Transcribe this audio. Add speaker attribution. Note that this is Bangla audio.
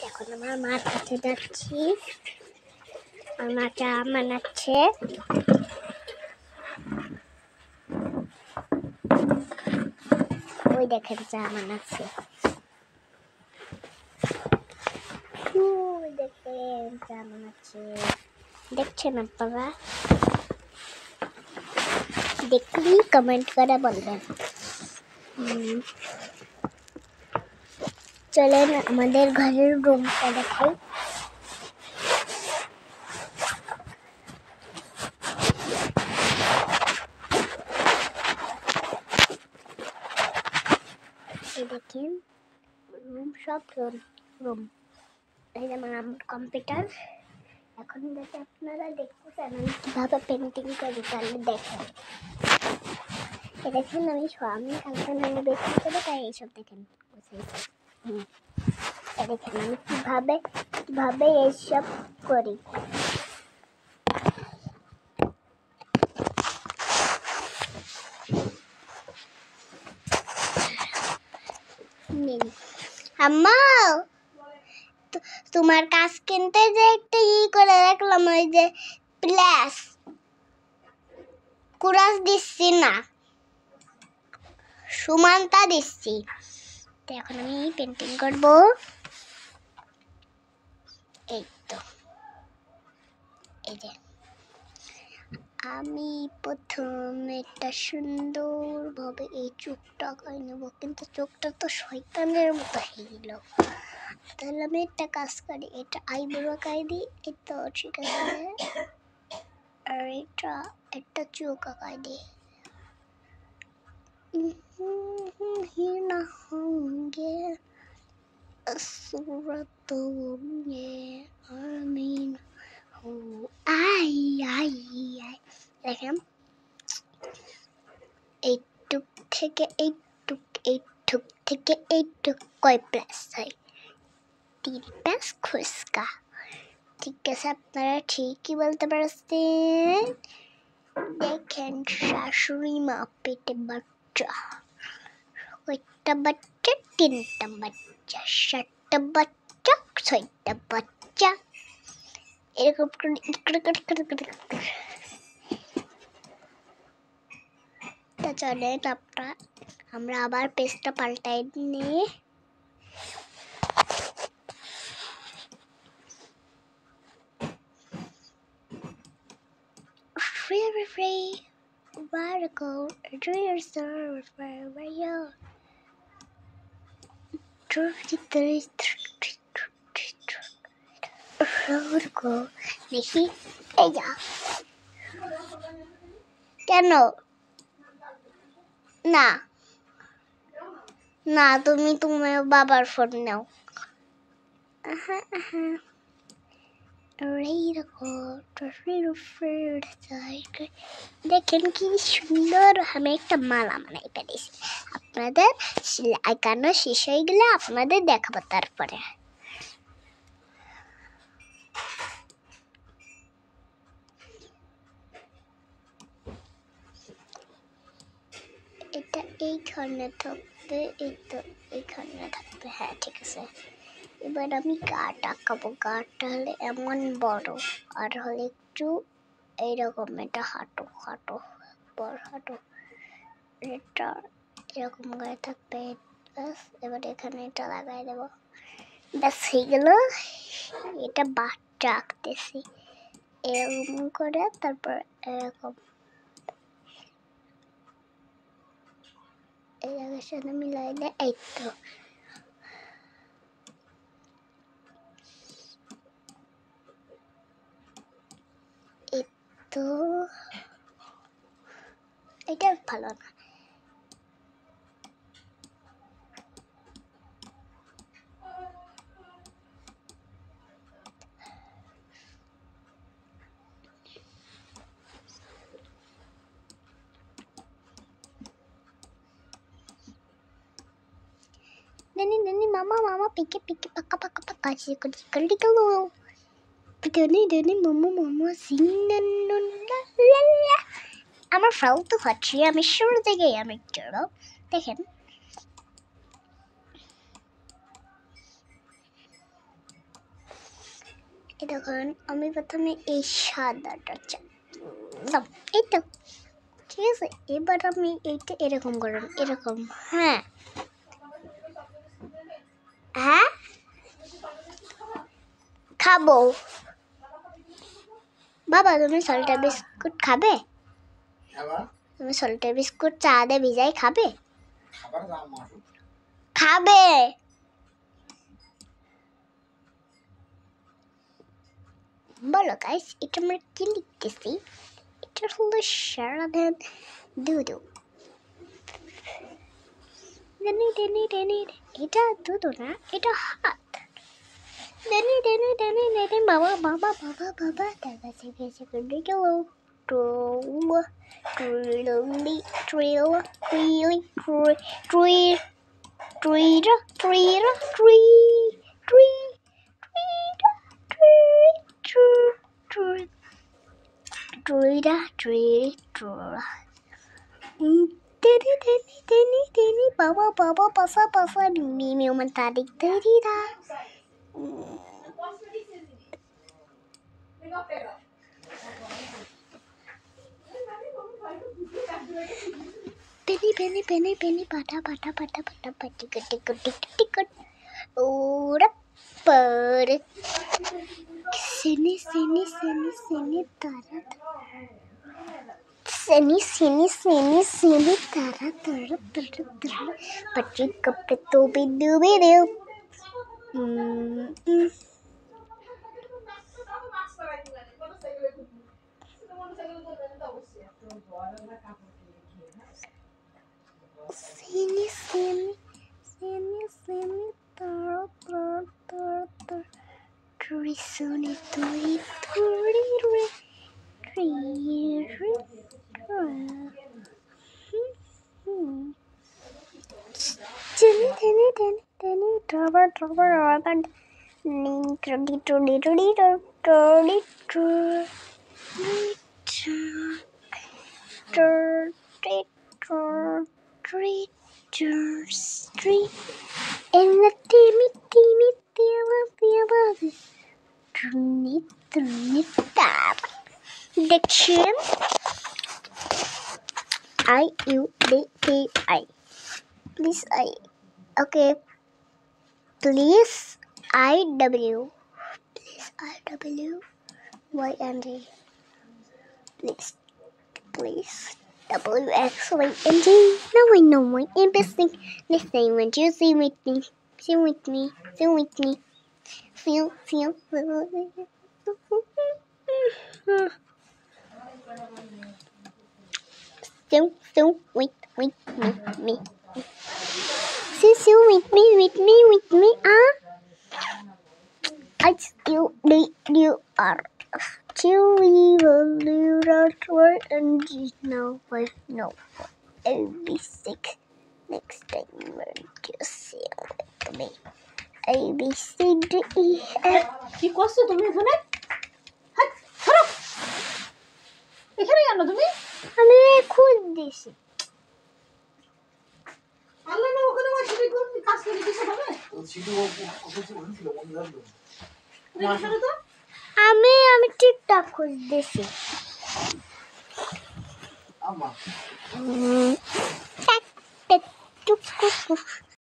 Speaker 1: এখন আমার মার কাছে যাচ্ছি। আমার মা চা বানাচ্ছে। ওই দেখেন চা বানাচ্ছে। দেখেন চা বানাচ্ছে, দেখছেন আপনারা? দেখলি কমেন্ট করে বলবেন। চলেন আমাদের ঘরের রুমটা দেখাই। দেখেন রুম, সব রুম। এই যেমন আমার কম্পিউটার। এখন যদি আপনারা দেখতেছেন আমি কিভাবে পেন্টিং করি তাহলে দেখেন। দেখেন আমি কালকে বেশি করে তাই এইসব দেখেন। দেখেন আমি কিভাবে এইসব করি। আম্মা তোমার কাজ কিনতে যে একটা করে রাখলাম, ওই যে প্লাস কুরাস দিচ্ছি না, সুমানটা দিচ্ছি। তো এখন আমি পেন্টিং করব। এই তো এই যে আমি প্রথম একটা সুন্দরভাবে এই চোখটা করে নেব, কিন্তু চোখটা তো শয়তানের মতো হয়ে গেল। তাহলে আমি একটা কাজ করি, এটা আইব্রো আঁকাই দিই। এই তো ঠিক আছে। আর এটা একটা চোখ আঁকাই দিই। ही ना होंगे सूरत होंगे आमीन हो आई आई आई। দেখেন এইটুক থেকে এইটুক থেকে এইটুক কয় প্লাস হয়? 3 প্লাস খুশকা। ঠিক আছে, আপনারা ঠিকই বলতে পারছেন। দেখেন শাশুড়ি মা পেটে বাচ্চা, কয়টা বাচ্চা? 3টা বাচ্চা, 7টা বাচ্চা, 6টা বাচ্চা, এরকম করে। তা চলেন আমরা আবার পেজটা পাল্টাই নিয়ে free radical do yourself where you দেখি। এই যা কেন না না তুমি বাবার ফোন নাও। দেখেন কি সুন্দর আমি একটা মালা বানাই পেরেছি। আপনাদের আঁকানো শেষ হয়ে গেলে আপনাদের দেখাবো। তারপরে এটা এইখানে থাকবে, এই তো এইখানে থাকবে। হ্যাঁ ঠিক আছে। এবার আমি গাট আঁকাবো। গাটটা হলে এমন বড়, আর হলে একটু এইরকম, এটা হাঁটু বড় হাঁটু, এটা এরকম গায়ে থাকবে। ব্যাস, এবার এখানে এটা লাগাই দেবো। ব্যাস হয়ে গেল। এটা বাচ্চা আঁকতেছি এরকম করে, তারপর এরকম এই জায়গার সাথে মিলাই দেয়। এই তো তো এটা ভালো না। Nani mama piki paka kali kalau Dani mama sinan la আমার ফ্রাউ তো হচ্ছে। আমি শুরু থেকেই আমি চলো দেখেন দেখুন আমি প্রথমে এই সাদাটা এই তো ঠিক আছে। এবার আমি এইটা এরকম করলাম, এরকম। হ্যাঁ হ্যাঁ খাবো। বাবা তুমি সল্টে বিস্কুট খাবে? তুমি সল্টে বিস্কুট চা দিয়ে ভিজাই খাবে? খাবে? বলো গাইস, এটা আমরা কি লিখতেছি? এটা হলো সারাদিন দুধু। এটা দুধু না, এটা হাত। বাবা বাবা বাবা বাবা দাদা শিখেছে করে গেল। Baba baba pasa pasa mimi mentarik terira. Penny pata tikut ora per sini tarat sini tarat pati kapetu bidu Sini tar Trisuni turi Street in the timmy diction IUDTI. Please I. Okay. Please IW. Please IW. YND. Please WXYNG. Now I know my interesting. Listen when you sing with me. Sing with me. Feel. Still with me. Still with me. I still need you are. Till we will do that word and now I know I'll be sick next time when you sing with me. A B C D E F.
Speaker 2: কি করছো তুমি এখানে? হাত ধরো। এখানে কেন তুমি?
Speaker 1: আমি খুদ দিছি।
Speaker 2: আল্লাহ না ওখানে ওই সিটি কোন কাজ করে দিছে হবে? সিটি ছিল মনে রাখবে। তো
Speaker 1: আমি ঠিকঠাক খুদ দিছি। আম্মা